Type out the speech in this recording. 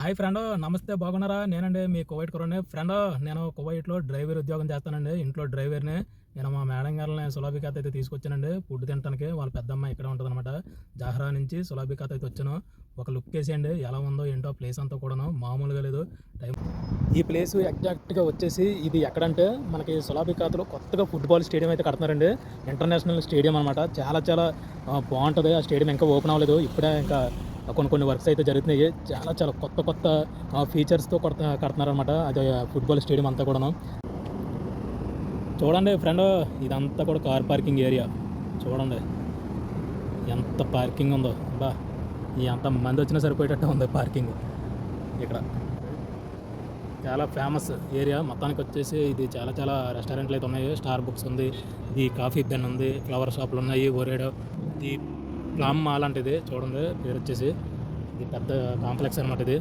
Hi friend, నమస్తే, బాగున్నారా? నేనండి మీ కువైట్ కుర్రాడిని. ఫ్రెండ్, నేను కువైట్లో డ్రైవర్ ఉద్యోగం చేస్తానండి. ఇంట్లో డ్రైవర్ని. నేను మా మేడం గారిని సులాబికాత్ అయితే తీసుకొచ్చానండి ఫుడ్ తినడానికి. వాళ్ళ పెద్దమ్మ ఇక్కడే ఉంటుందన్నమాట. జహరా నుంచి సులాబికాత్ అయితే వచ్చాను. ఒక లుక్ వేసేయండి ఎలా ఉందో ఏంటో ప్లేస్ అంతా కూడాను మామూలుగా లేదు. టైం ఈ ప్లేస్ ఎగ్జాక్ట్గా వచ్చేసి ఇది ఎక్కడంటే మనకి సులాబికాత్లో కొత్తగా ఫుట్బాల్ స్టేడియం అయితే కడుతున్నారండి. ఇంటర్నేషనల్ స్టేడియం అనమాట. చాలా చాలా బాగుంటుంది. ఆ స్టేడియం ఇంకా ఓపెన్ అవ్వలేదు. ఇప్పుడే ఇంకా కొన్ని వర్క్స్ అయితే జరుగుతున్నాయి. చాలా చాలా కొత్త కొత్త ఫీచర్స్తో కడుతున్నారనమాట. అది ఫుట్బాల్ స్టేడియం అంతా కూడాను. చూడండి ఫ్రెండ్, ఇదంతా కూడా కార్ పార్కింగ్ ఏరియా. చూడండి ఎంత పార్కింగ్ ఉందో. బా, ఎంత మంది వచ్చినా సరిపోయేటట్టు ఉంది పార్కింగ్ ఇక్కడ. చాలా ఫేమస్ ఏరియా మొత్తానికి వచ్చేసి. ఇది చాలా చాలా రెస్టారెంట్లు అయితే ఉన్నాయి. స్టార్ బుక్స్ ఉంది, ఇది కాఫీ బెన్ ఉంది, ఫ్లవర్ షాపులు ఉన్నాయి, ఒరేడో, ఇది ప్లామ్ మాల్ అంటే ఇది చూడండి పేరు వచ్చేసి. ఇది పెద్ద కాంప్లెక్స్ అనమాట ఇది.